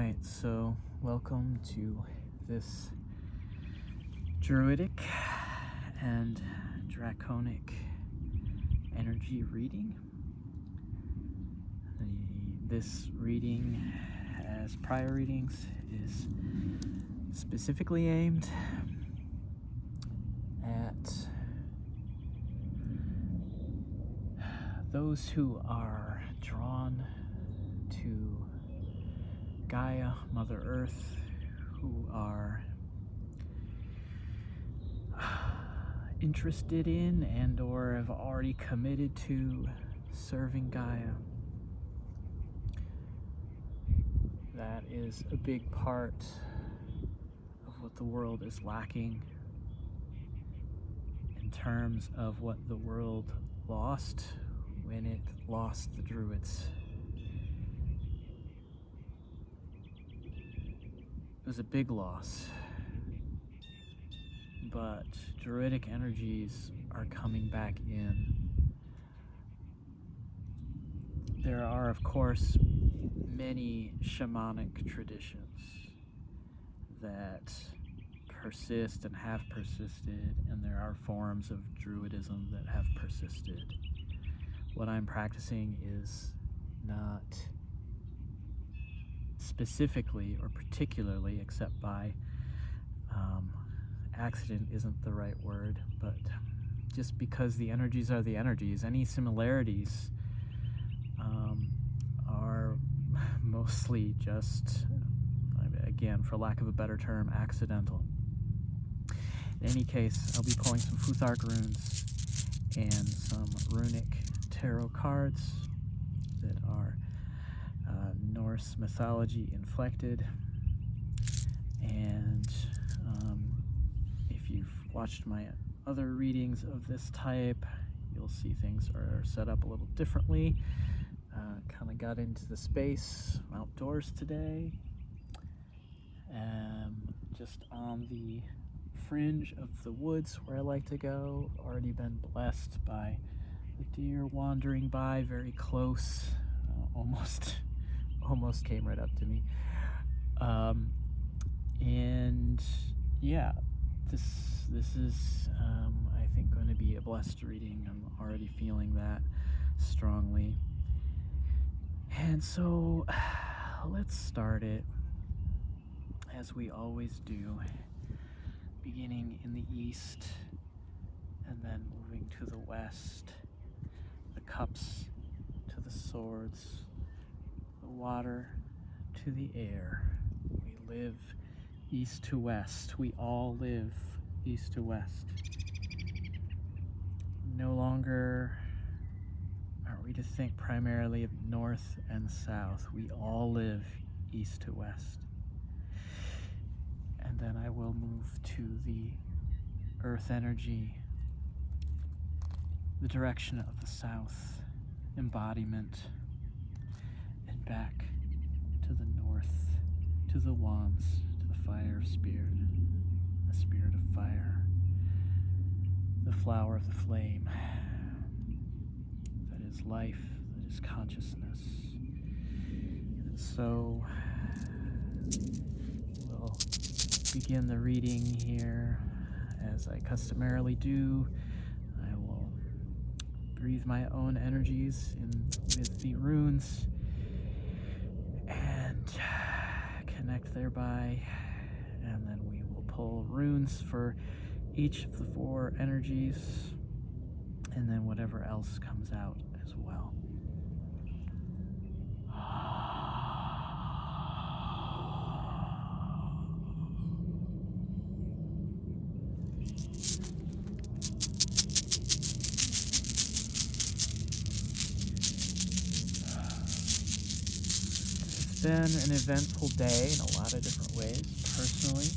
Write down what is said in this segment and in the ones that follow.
Alright, so welcome to this Druidic and Draconic energy reading. This reading, as prior readings, is specifically aimed at those who are drawn to Gaia, Mother Earth, who are interested in and or have already committed to serving Gaia. That is a big part of what the world is lacking in terms of what the world lost when it lost the Druids. It was a big loss, but Druidic energies are coming back in. There are, of course, many shamanic traditions that persist and have persisted, and there are forms of Druidism that have persisted. What I'm practicing is not specifically or particularly, except by accident isn't the right word, but just because the energies are the energies, any similarities are mostly just, again, for lack of a better term, accidental. In any case, I'll be pulling some Futhark runes and some runic tarot cards that are Norse mythology inflected, and if you've watched my other readings of this type, you'll see things are set up a little differently. Kind of got into the space outdoors today, just on the fringe of the woods where I like to go. Already been blessed by a deer wandering by very close, almost came right up to me. And yeah, this is I think going to be a blessed reading. I'm already feeling that strongly. And so let's start it as we always do, beginning in the east and then moving to the west. The cups to the swords, the water to the air. We live east to west. We all live east to west. No longer are we to think primarily of north and south. We all live east to west. And then I will move to the earth energy, the direction of the south, embodiment, and back to the north, to the wands, to the fire of spirit, the spirit of fire, the flower of the flame, that is life, that is consciousness. And so we'll begin the reading here as I customarily do. I will breathe my own energies in with the runes and connect thereby, and then we will pull runes for each of the 4 energies, and then whatever else comes out as well. It's been an eventful day in a lot of different ways, personally,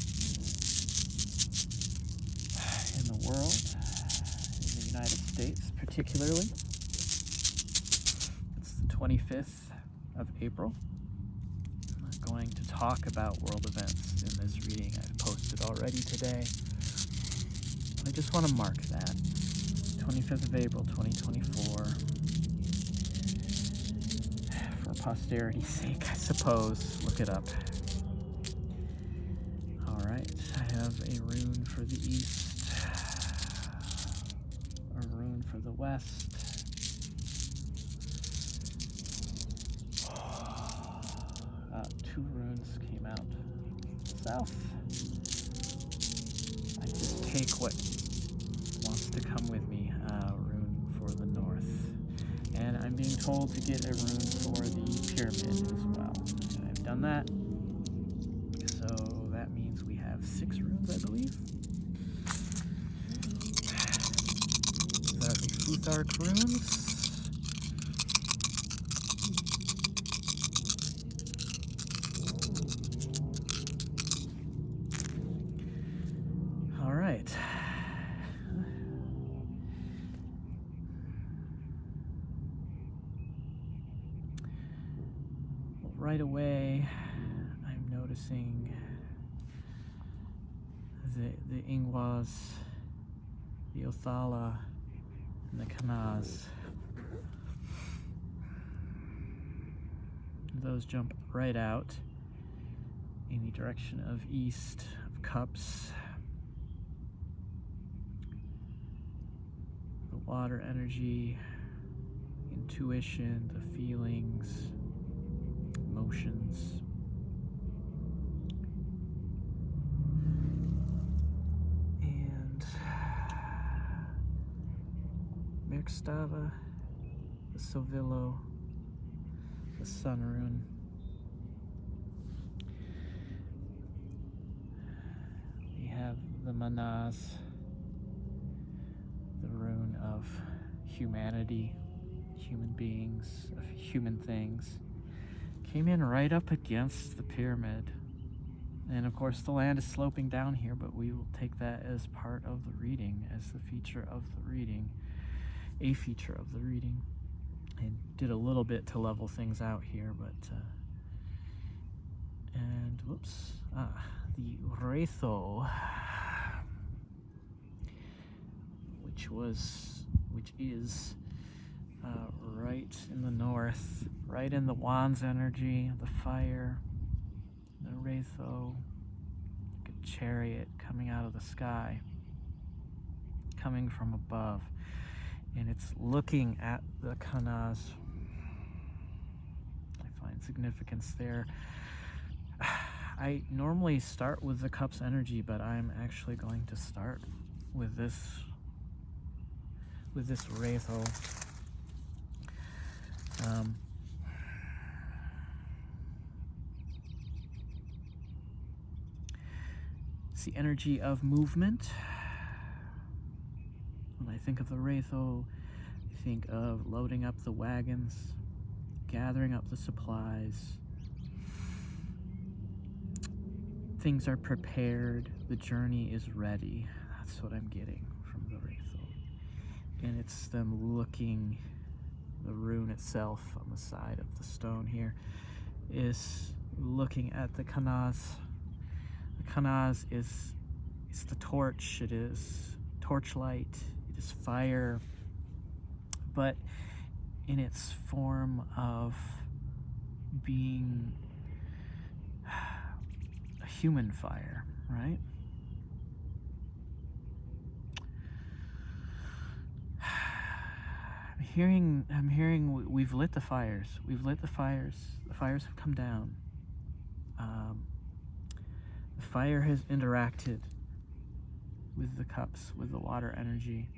in the world, in the United States particularly. It's the 25th of April. I'm not going to talk about world events in this reading. I've posted already today. I just want to mark that. 25th of April, 2024. For posterity's sake, I suppose. Look it up. have a rune for the east, a rune for the west. Two runes came out south. I just take what wants to come with me. Rune for the north. And I'm being told to get a rune for the pyramid as well. And I've done that. So that means we have 6 runes, I believe. These are the Futhark runes. All right. Well, right away, I'm noticing the Ingwas, the Othala, and the Kanaz. Those jump right out in the direction of east of cups. The water energy, intuition, the feelings, emotions. And Merkstava, the Sovillo, the Sun Rune. We have the Manaz, the rune of humanity, human beings, of human things. Came in right up against the pyramid. And of course the land is sloping down here, but we will take that as part of the reading, as the feature of the reading, a feature of the reading. I did a little bit to level things out here, but and whoops, the Wraitho, which is right in the north, right in the Wands energy, the fire, the Wraitho, like a chariot coming out of the sky, coming from above. And it's looking at the Kanaz. I find significance there. I normally start with the Cup's energy, but I'm actually going to start with this Wraitho. It's the energy of movement. When I think of the Wraitho, I think of loading up the wagons, gathering up the supplies. Things are prepared, the journey is ready. That's what I'm getting from the Wraitho. And it's them looking, the rune itself on the side of the stone here is looking at the Kanaz. The Kanaz is the torch, it is torchlight, it is fire, but in its form of being a human fire, right? I'm hearing we've lit the fires. The fires have come down. The fire has interacted with the cups, with the water energy.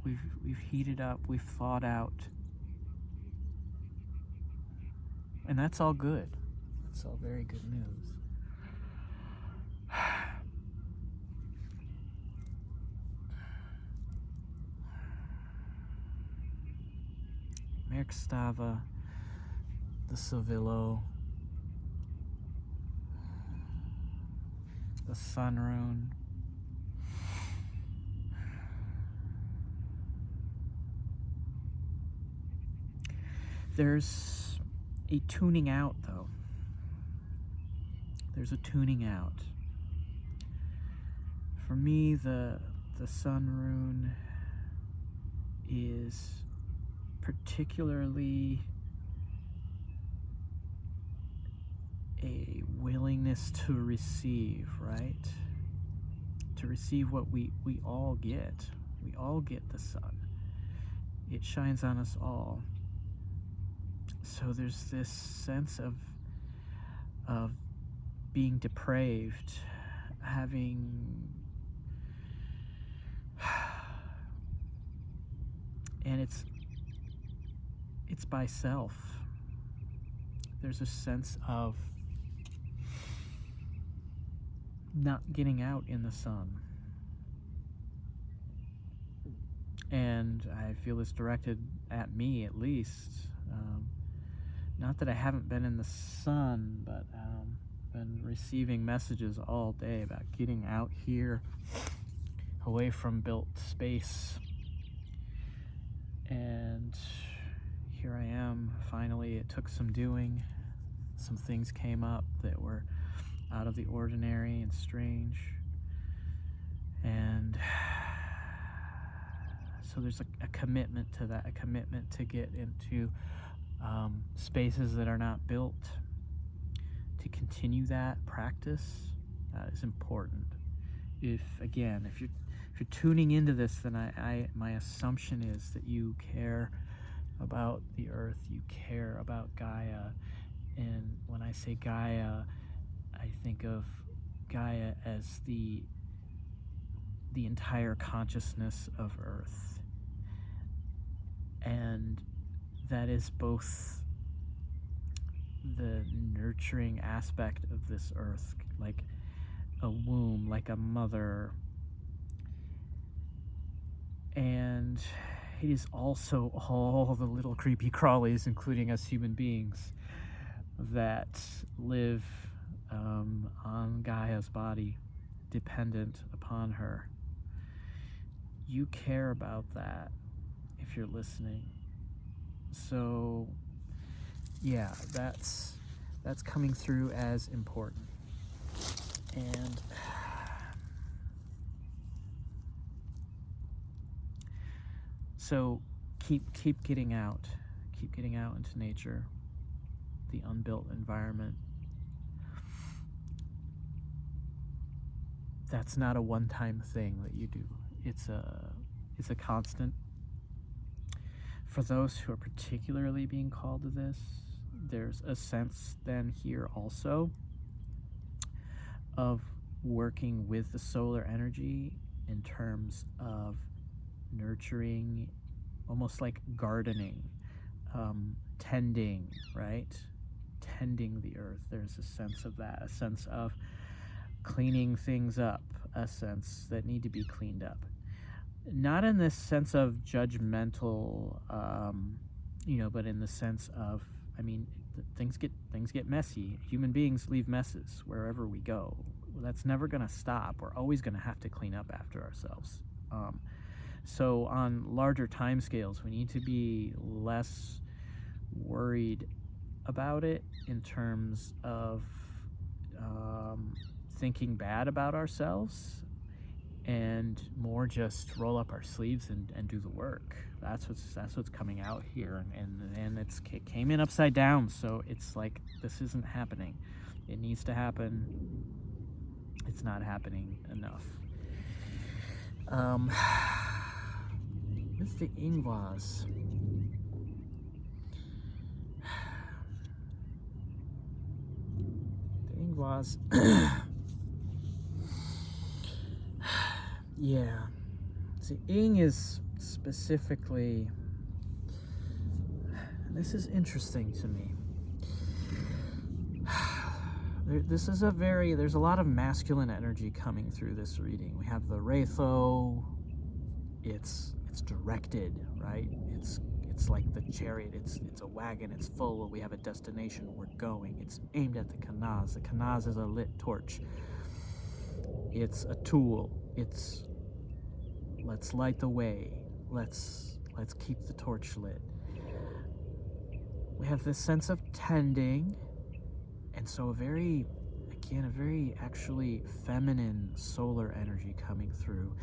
We've heated up, we've thawed out. And that's all good. That's all very good news. Merkstava, the Sovillo, the Sun Rune. There's a tuning out, though. There's a tuning out. For me, the Sun Rune is particularly a willingness willingness to receive, right? To receive what we all get. We all get the sun. It shines on us all. So there's this sense of being depraved, having, and it's by self. There's a sense of not getting out in the sun. And I feel this directed at me, at least. Not that I haven't been in the sun, but been receiving messages all day about getting out here, away from built space. And here I am, finally. It took some doing. Some things came up that were out of the ordinary and strange. And so there's a commitment to that, a commitment to get into spaces that are not built, to continue that practice. That is important. If you're tuning into this, then my assumption is that you care about the earth, you care about Gaia. And when I say Gaia, I think of Gaia as the entire consciousness of Earth. And that is both the nurturing aspect of this Earth, like a womb, like a mother. And it is also all the little creepy crawlies, including us human beings, that live on Gaia's body, dependent upon her. You care about that if you're listening. So yeah, that's coming through as important. And so keep getting out into nature, the unbuilt environment. That's not a one-time thing that you do. It's a constant. For those who are particularly being called to this, there's a sense then here also of working with the solar energy in terms of nurturing, almost like gardening, tending, right? Tending the earth. There's a sense of that, a sense of cleaning things up, a sense that need to be cleaned up. Not in this sense of judgmental, but in the sense of, things get messy. Human beings leave messes wherever we go. That's never going to stop. We're always going to have to clean up after ourselves. So on larger timescales, we need to be less worried about it in terms of thinking bad about ourselves, and more just roll up our sleeves and do the work. That's what's coming out here, and it came in upside down. So it's like, this isn't happening. It needs to happen. It's not happening enough. With the Ingwas, yeah. See, Ing is specifically, this is interesting to me. There's a lot of masculine energy coming through this reading. We have the Wraitho. It's directed, right? It's like the chariot. It's a wagon. It's full. We have a destination. We're going. It's aimed at the Kanaz. The Kanaz is a lit torch. It's a tool. It's, let's light the way. Let's keep the torch lit. We have this sense of tending, and so a very actually feminine solar energy coming through.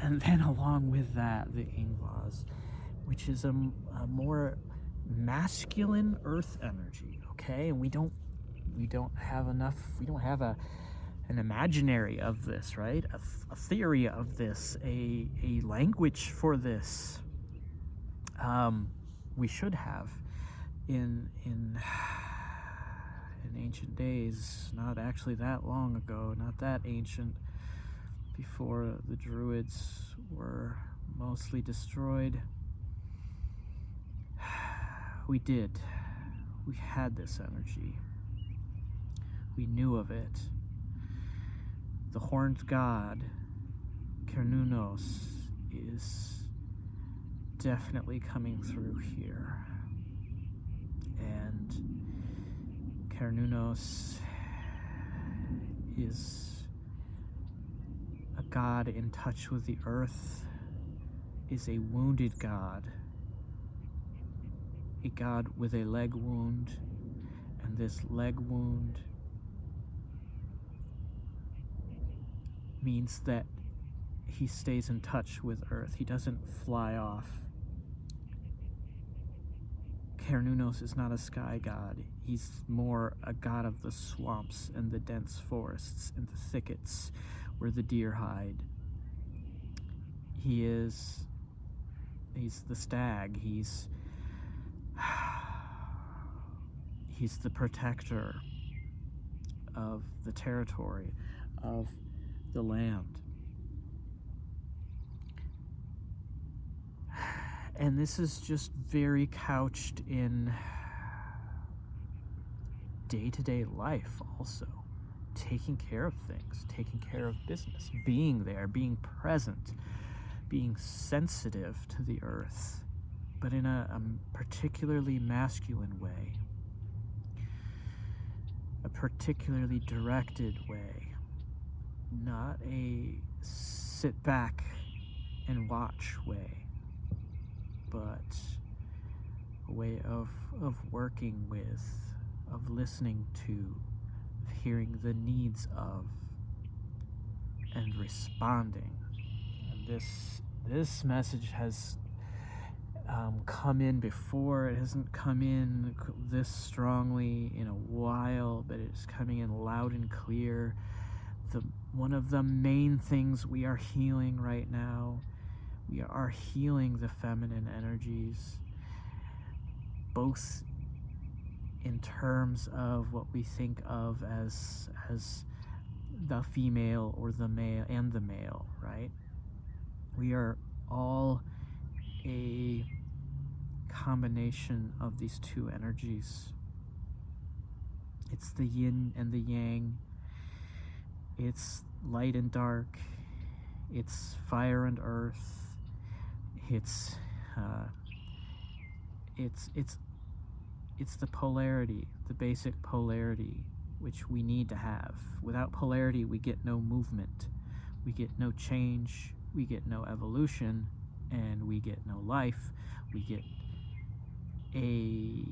And then along with that, the Ingwas, which is a more masculine earth energy, okay? And We don't have enough. We don't have an imaginary of this, right? A theory of this, a language for this. We should have in ancient days, not actually that long ago, not that ancient, before the Druids were mostly destroyed. We did. We had this energy. We knew of it. The horned god, Cernunnos, is definitely coming through here. And Cernunnos is a god in touch with the earth, is a wounded god, a god with a leg wound, and this leg wound means that he stays in touch with earth. He doesn't fly off. Cernunnos is not a sky god. He's more a god of the swamps and the dense forests and the thickets where the deer hide. He's the stag. He's the protector of the territory, of the land. And this is just very couched in day-to-day life also. Taking care of things, taking care of business, being there, being present, being sensitive to the earth, but in a particularly masculine way, a particularly directed way, not a sit back and watch way, but a way of working with, of listening to, of hearing the needs of, and responding. And this message has come in before. It hasn't come in this strongly in a while, but it's coming in loud and clear. One of the main things we are healing right now, we are healing the feminine energies, both in terms of what we think of as the female or the male and the male, right? We are all a combination of these two energies. It's the yin and the yang. It's light and dark. It's fire and earth. It's the polarity, the basic polarity, which we need to have. Without polarity, we get no movement, we get no change, we get no evolution, and we get no life. We get a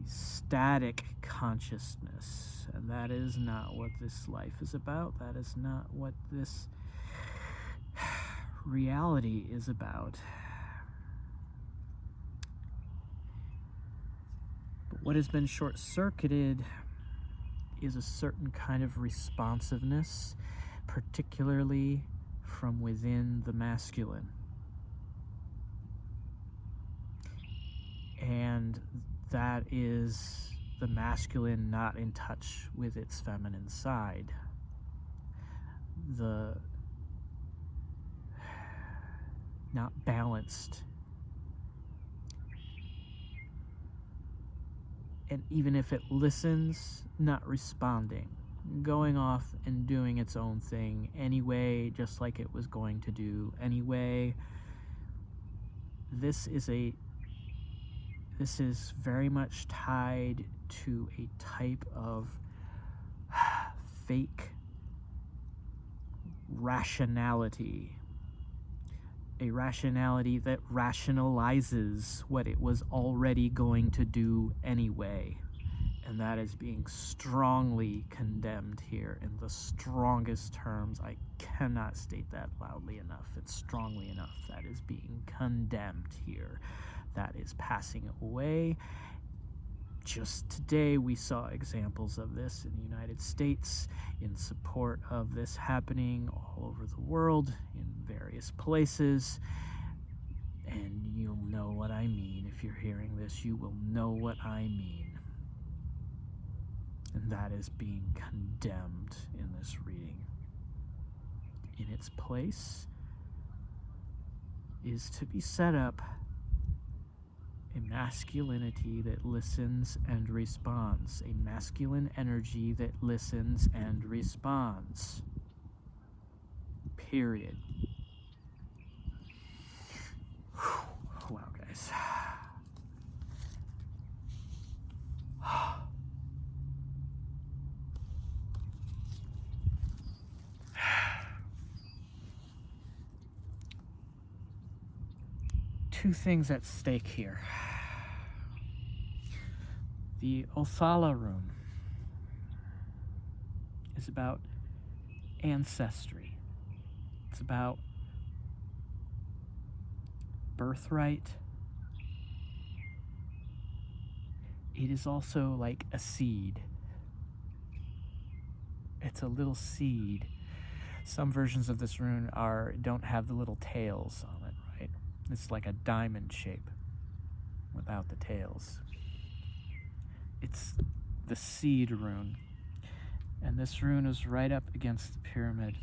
static consciousness, and that is not what this life is about. That is not what this reality is about. But what has been short-circuited is a certain kind of responsiveness, particularly from within the masculine. And that is the masculine not in touch with its feminine side. The not balanced. And even if it listens, not responding, going off and doing its own thing anyway, just like it was going to do anyway. This is very much tied to a type of fake rationality. A rationality that rationalizes what it was already going to do anyway. And that is being strongly condemned here in the strongest terms. I cannot state that loudly enough. It's strongly enough. That is being condemned here. That is passing away, Just today, we saw examples of this in the United States in support of this happening all over the world in various places. And you'll know what I mean. If you're hearing this, you will know what I mean. And that is being condemned in this reading. In its place is to be set up a masculinity that listens and responds. A masculine energy that listens and responds. Period. Wow, guys. Two things at stake here. The Othala rune is about ancestry. It's about birthright. It is also like a seed. It's a little seed. Some versions of this rune don't have the little tails on it, right? It's like a diamond shape without the tails. It's the seed rune. And this rune is right up against the pyramid,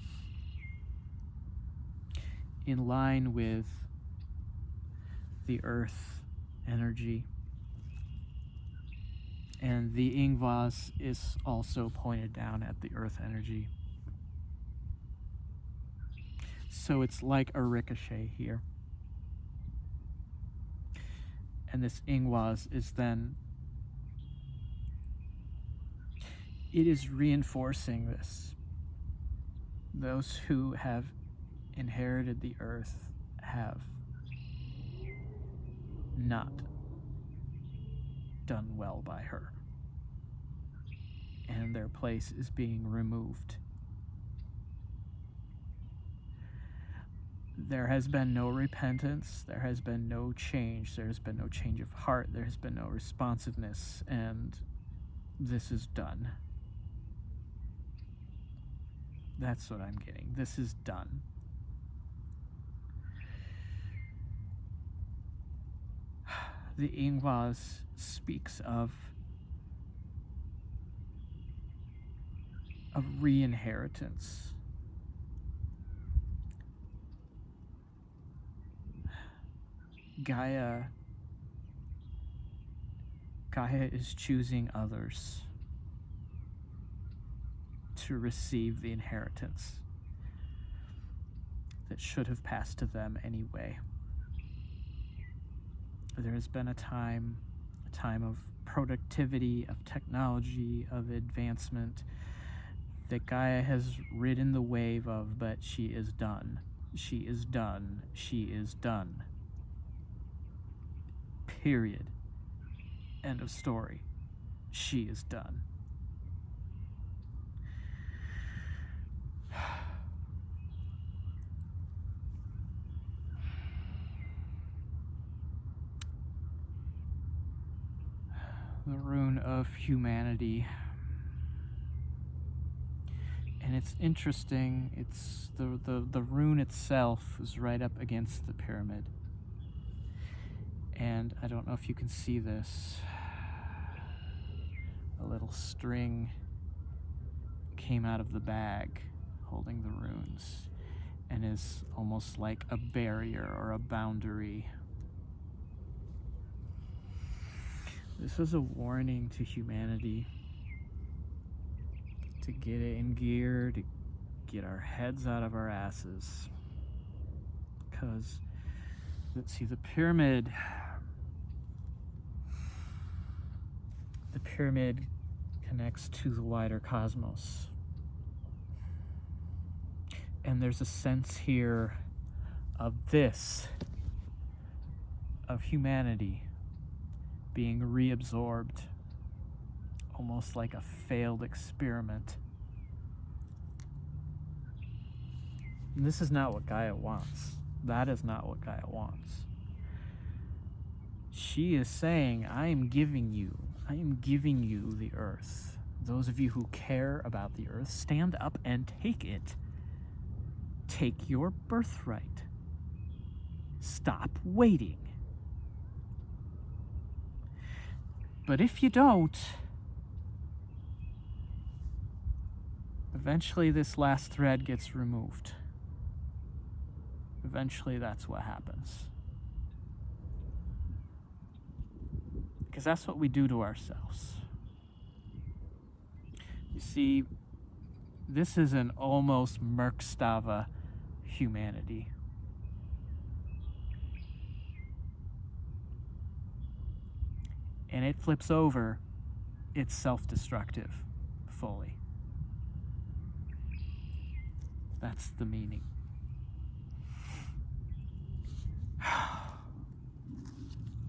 in line with the earth energy. And the Ingvas is also pointed down at the earth energy. So it's like a ricochet here. And this Ingvas is then, it is reinforcing this. Those who have inherited the earth have not done well by her. And their place is being removed. There has been no repentance. There has been no change. There has been no change of heart. There has been no responsiveness. And this is done. That's what I'm getting. This is done. The Ingvas speaks of re-inheritance. Gaia is choosing others to receive the inheritance that should have passed to them anyway. There has been a time of productivity, of technology, of advancement that Gaia has ridden the wave of, but she is done. She is done. She is done. Period. End of story. She is done. The rune of humanity. And it's interesting, it's the rune itself is right up against the pyramid. And I don't know if you can see this. A little string came out of the bag holding the runes and is almost like a barrier or a boundary. This is a warning to humanity to get it in gear, to get our heads out of our asses. Because, let's see, the pyramid connects to the wider cosmos. And there's a sense here of humanity being reabsorbed, almost like a failed experiment. And this is not what Gaia wants. That is not what Gaia wants. She is saying, I am giving you I am giving you the earth. Those of you who care about the earth, stand up and take it. Take your birthright. Stop waiting. But if you don't, eventually this last thread gets removed. Eventually that's what happens. Because that's what we do to ourselves. You see, this is an almost Merkstava humanity. And it flips over, it's self-destructive fully. That's the meaning.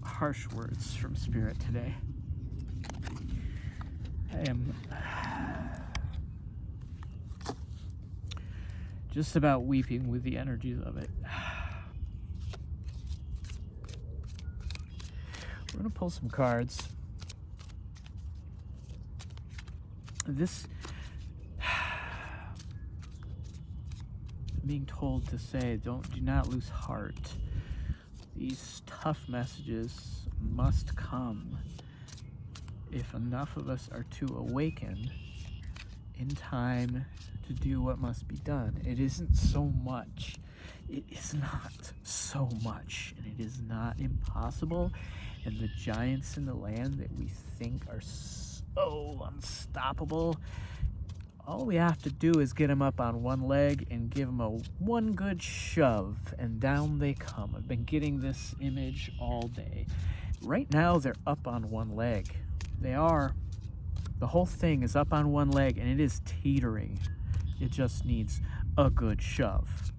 Harsh words from Spirit today. I am just about weeping with the energies of it. We're going to pull some cards. This, being told to say, do not lose heart. These tough messages must come if enough of us are to awaken in time to do what must be done. It isn't so much. It is not so much, and it is not impossible. And the giants in the land that we think are so unstoppable, all we have to do is get them up on one leg and give them one good shove, and down they come. I've been getting this image all day. Right now, they're up on one leg. They are. The whole thing is up on one leg, and it is teetering. It just needs a good shove.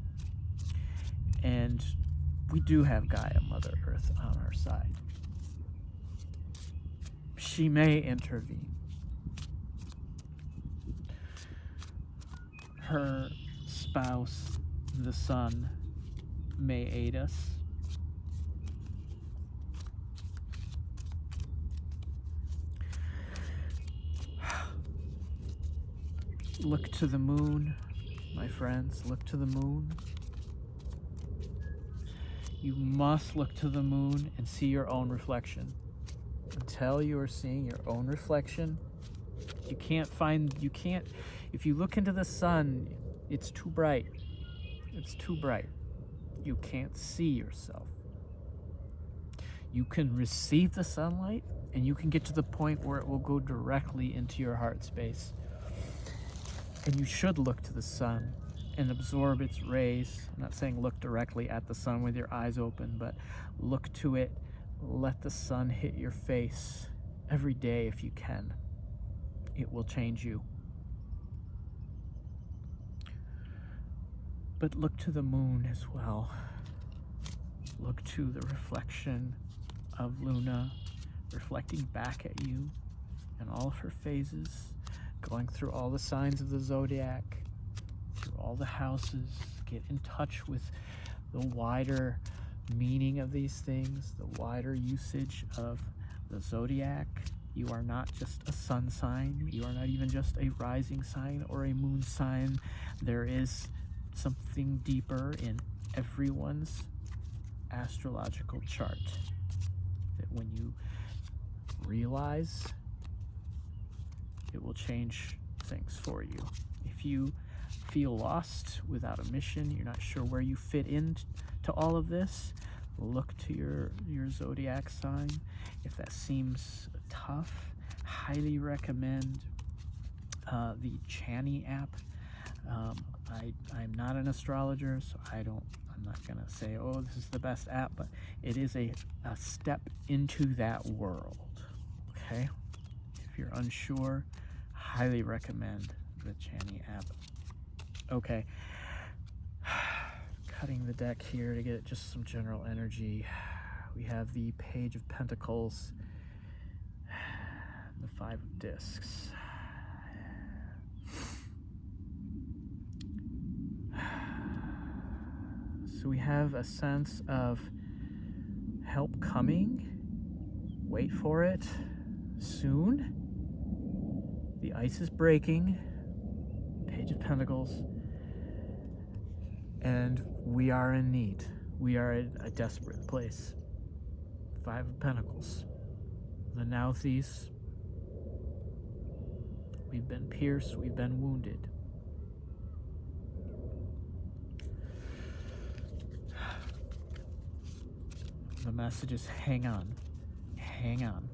And we do have Gaia, Mother Earth, on our side. She may intervene. Her spouse, the sun, may aid us. Look to the moon, my friends. Look to the moon. You must look to the moon and see your own reflection. Until you are seeing your own reflection, you can't, if you look into the sun, it's too bright. It's too bright. You can't see yourself. You can receive the sunlight, and you can get to the point where it will go directly into your heart space. And you should look to the sun and absorb its rays. I'm not saying look directly at the sun with your eyes open, but look to it. Let the sun hit your face every day if you can. It will change you. But look to the moon as well. Look to the reflection of Luna reflecting back at you in all of her phases, going through all the signs of the zodiac, through all the houses. Get in touch with the wider meaning of these things, the wider usage of the zodiac. You are not just a sun sign. You are not even just a rising sign or a moon sign. There is something deeper in everyone's astrological chart that when you realize, it will change things for you. If you feel lost without a mission, you're not sure where you fit into all of this, look to your zodiac sign. If that seems tough, highly recommend the Chani app. I'm not an astrologer, so I'm not gonna say, oh, this is the best app, but it is a step into that world. Okay, if you're unsure, highly recommend the Chani app. Okay, cutting the deck here to get just some general energy. We have the Page of Pentacles, the Five of Discs. So we have a sense of help coming. Wait for it. soon, the ice is breaking, Page of Pentacles, and we are in need. We are in a desperate place. Five of Pentacles. The now thief. We've been pierced, we've been wounded. The message is hang on. Hang on.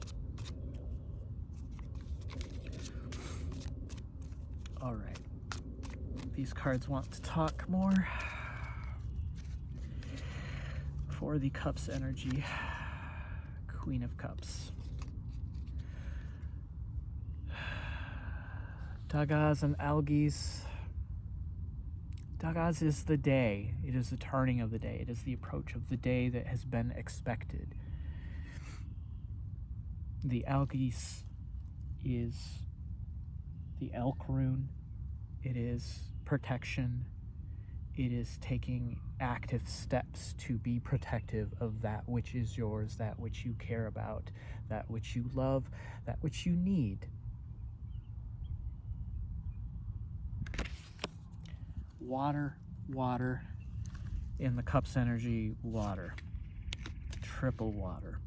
All right. These cards want to talk more. For the Cups energy, Queen of Cups. Dagas and Algies. Dagas is the day. It is the turning of the day. It is the approach of the day that has been expected. The Algies is the elk rune. It is protection. It is taking active steps to be protective of that which is yours, that which you care about, that which you love, that which you need. Water, water, in the Cups energy, water. Triple water.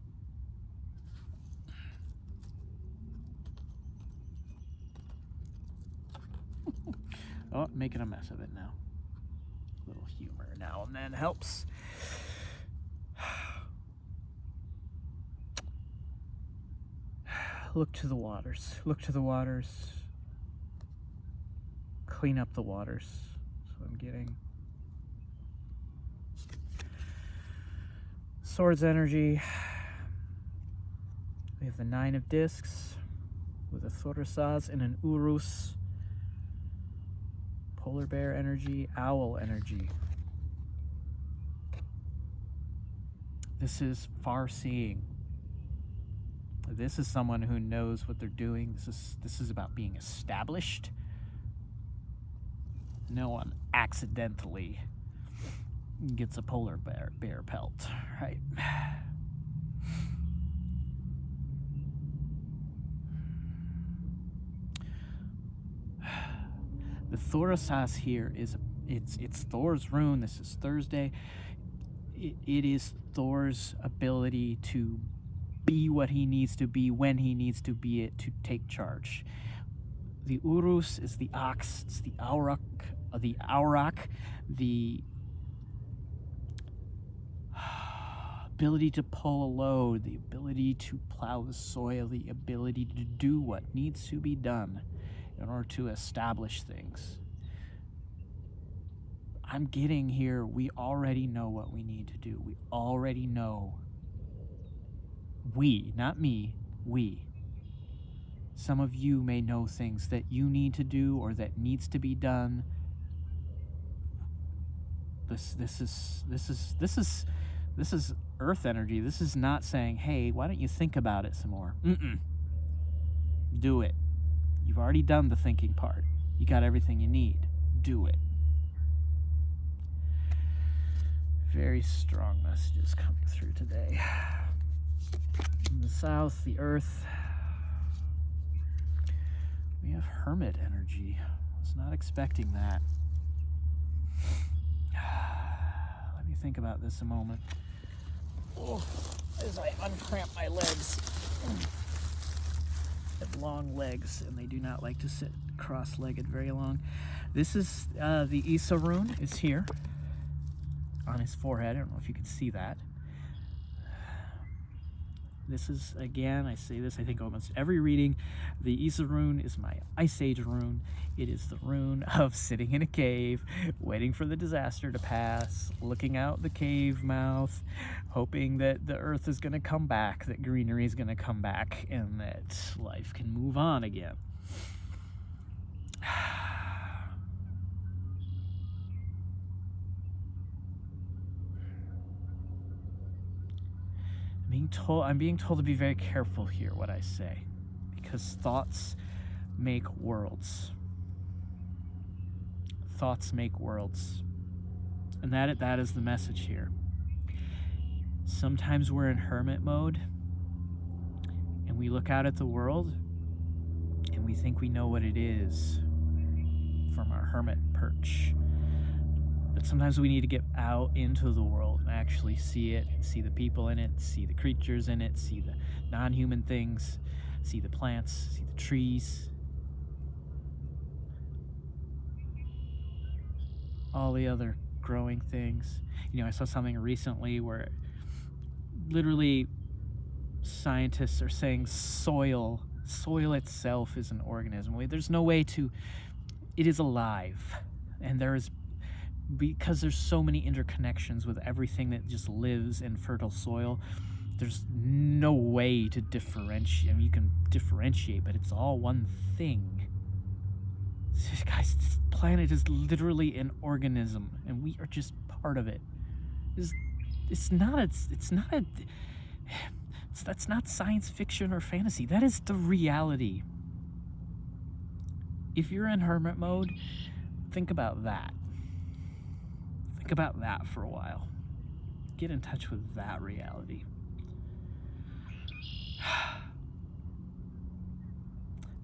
Oh, making a mess of it now. A little humor now and then helps. Look to the waters. Look to the waters. Clean up the waters. That's what I'm getting. Swords energy. We have the 9 of Discs with a Thorasaz and an Urus. Polar bear energy, owl energy. This is far-seeing. This is someone who knows what they're doing. This is about being established. No one accidentally gets a polar bear pelt, right? The Thorasaz here is it's Thor's rune. This is Thursday. It is Thor's ability to be what he needs to be when he needs to be it, to take charge. The Urus is the ox. It's the aurak, the ability to pull a load, the ability to plow the soil, the ability to do what needs to be done in order to establish things. I'm getting here, we already know what we need to do. We already know. We, not me, we. Some of you may know things that you need to do or that needs to be done. This is earth energy. This is not saying, hey, why don't you think about it some more? Do it. You've already done the thinking part. You got everything you need. Do it. Very strong messages coming through today. In the south, the earth. We have hermit energy. I was not expecting that. Let me think about this a moment. Oh, as I uncramp my legs. I have long legs, and they do not like to sit cross-legged very long. This is the Isa rune is here on his forehead. I don't know if you can see that. This is, again, I say this, I think almost every reading, the Isa rune is my Ice Age rune. It is the rune of sitting in a cave, waiting for the disaster to pass, looking out the cave mouth, hoping that the earth is going to come back, that greenery is going to come back, and that life can move on again. I'm being told to be very careful here what I say, because thoughts make worlds. Thoughts make worlds. And that is the message here. Sometimes we're in hermit mode, and And we look out at the world and we think we know what it is from our hermit perch. But sometimes we need to get out into the world and actually see it, and see the people in it, see the creatures in it, see the non-human things, see the plants, see the trees, all the other growing things. You know, I saw something recently where literally scientists are saying soil itself is an organism. There's no way to, it is alive, and there is, because there's so many interconnections with everything that just lives in fertile soil, there's no way to differentiate. I mean, you can differentiate, but it's all one thing. Guys, this planet is literally an organism, and we are just part of it. That's not science fiction or fantasy. That is the reality. If you're in hermit mode, think about that. Think about that for a while. Get in touch with that reality.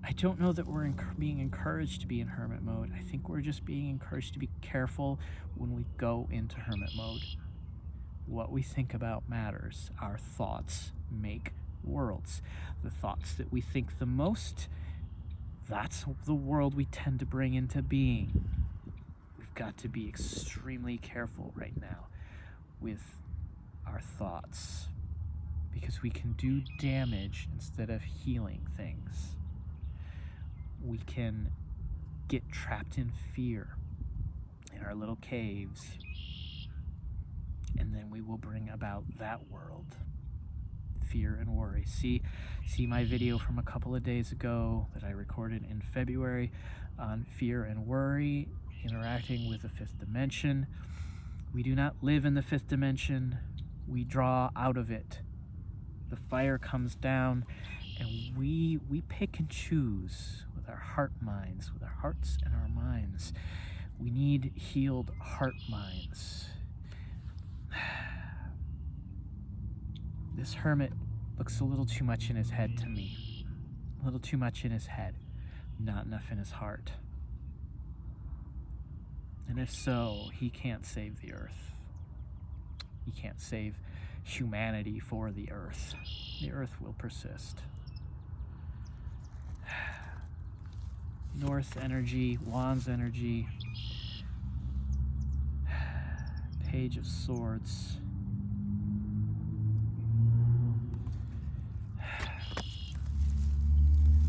I don't know that we're being encouraged to be in hermit mode. I think we're just being encouraged to be careful when we go into hermit mode. What we think about matters. Our thoughts make worlds. The thoughts that we think the most, that's the world we tend to bring into being. We've got to be extremely careful right now with our thoughts, because we can do damage instead of healing things. We can get trapped in fear in our little caves, and then we will bring about that world. Fear and worry. See my video from a couple of days ago that I recorded in February on fear and worry, interacting with the fifth dimension. We do not live in the fifth dimension. We draw out of it. The fire comes down, and we pick and choose with our hearts and our minds. We need healed heart minds. This hermit looks a little too much in his head to me. A little too much in his head, not enough in his heart. And if so, he can't save the earth. He can't save humanity for the earth. The earth will persist. North energy, Wands energy, Page of Swords.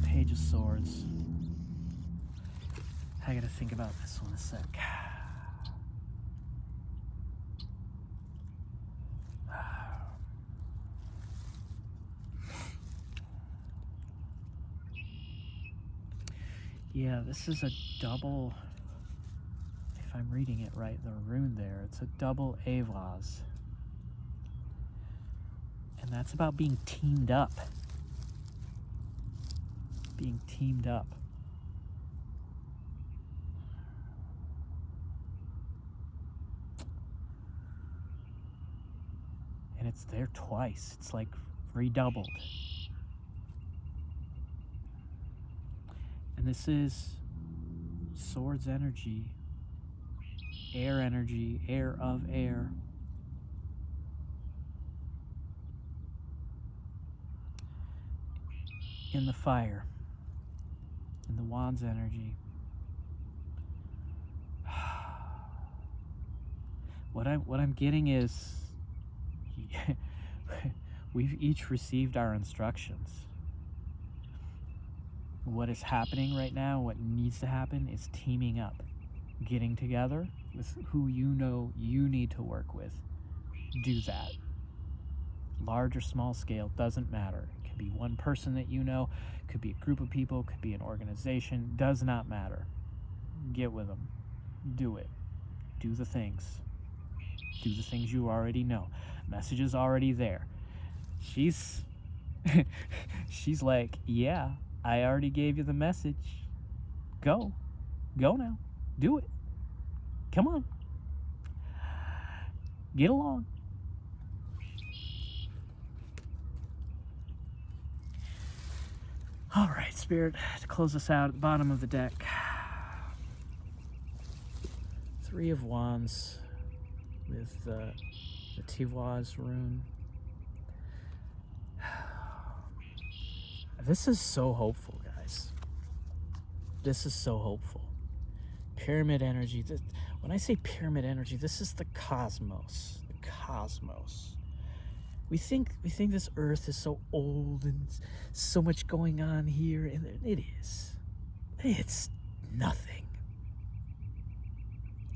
Page of Swords. I gotta think about this one a sec. Yeah, this is a double, if I'm reading it right, the rune there, it's a double Avaz. And that's about being teamed up. Being teamed up. And it's there twice. It's like redoubled. And this is Swords energy, air of air. In the fire, in the Wands energy. What I'm getting is we've each received our instructions. What is happening right now, what needs to happen, is teaming up, getting together with who you know you need to work with. Do that. Large or small scale, doesn't matter. It can be one person that you know, could be a group of people, could be an organization, does not matter. Get with them. Do it. Do the things. Do the things you already know. Message is already there. She's like, yeah, I already gave you the message. Go now. Do it. Come on. Get along. All right, Spirit, to close us out at the bottom of the deck. Three of Wands with the Tiwaz rune. This is so hopeful, guys. This is so hopeful. Pyramid energy. When I say pyramid energy, this is the cosmos. The cosmos. We think this Earth is so old and so much going on here, and it is. It's nothing.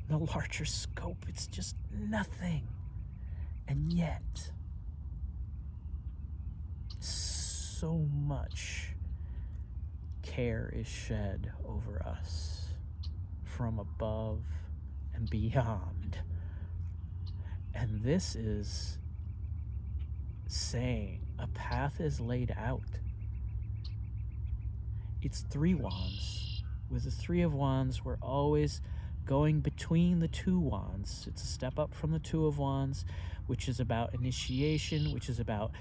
In a larger scope, it's just nothing. And yet, so much care is shed over us from above and beyond. And this is saying a path is laid out. It's three wands. With the Three of Wands, we're always going between the two wands. It's a step up from the Two of Wands, which is about initiation, which is about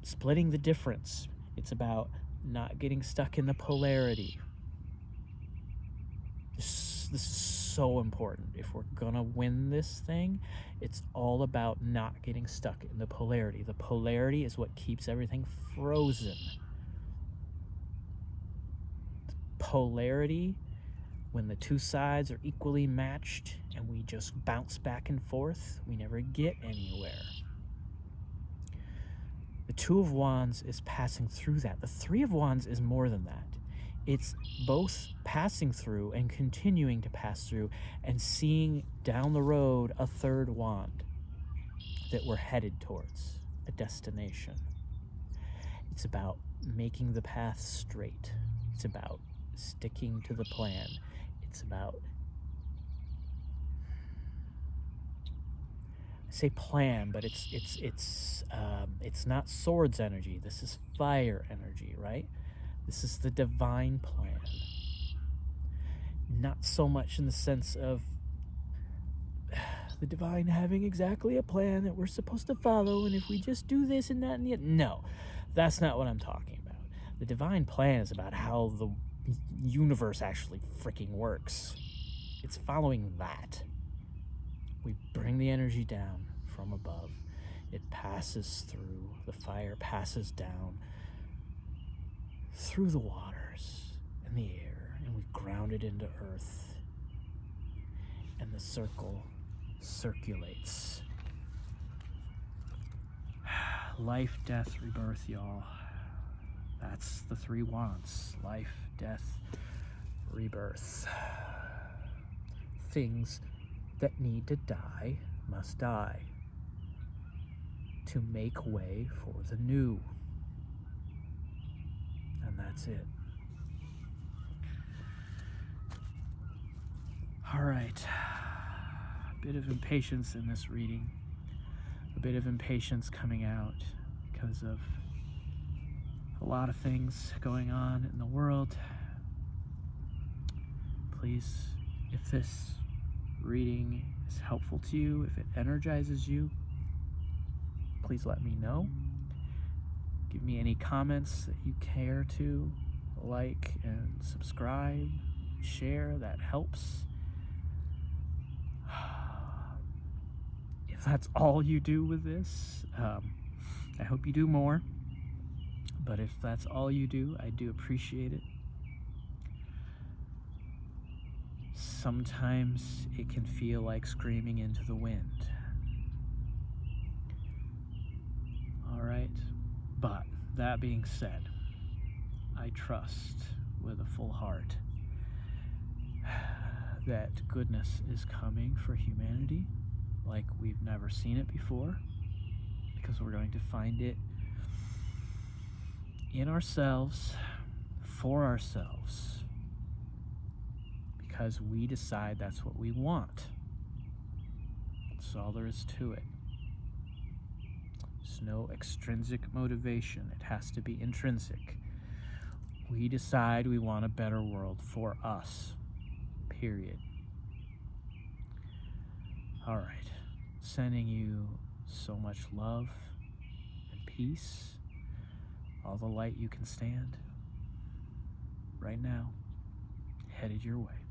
splitting the difference. It's about not getting stuck in the polarity. This is so important. If we're gonna win this thing, it's all about not getting stuck in the polarity. The polarity is what keeps everything frozen. Polarity, when the two sides are equally matched and we just bounce back and forth, we never get anywhere. The Two of Wands is passing through that. The Three of Wands is more than that. It's both passing through and continuing to pass through and seeing down the road a third wand that we're headed towards, a destination. It's about making the path straight. It's about sticking to the plan. It's about, I say plan, but it's not swords energy. This is fire energy, right? This is the divine plan. Not so much in the sense of the divine having exactly a plan that we're supposed to follow, and if we just do this and that and the other. No, that's not what I'm talking about. The divine plan is about how the universe actually freaking works. It's following that. We bring the energy down from above. It passes through. The fire passes down through the waters and the air, and we ground it into earth. And the circle circulates. Life, death, rebirth, y'all. That's the three wands. Life, death, rebirth. Things that need to die must die to make way for the new. And that's it. All right. A bit of impatience in this reading. A bit of impatience coming out because of a lot of things going on in the world. Please, if this reading is helpful to you, if it energizes you, please let me know. Give me any comments that you care to, like and subscribe, share, that helps. If that's all you do with this, I hope you do more. But if that's all you do, I do appreciate it. Sometimes it can feel like screaming into the wind. All right, but that being said, I trust with a full heart that goodness is coming for humanity like we've never seen it before, because we're going to find it in ourselves, for ourselves, because we decide that's what we want. That's all there is to it. There's no extrinsic motivation. It has to be intrinsic. We decide we want a better world for us. Period. All right. Sending you so much love and peace. all the light you can stand right now headed your way.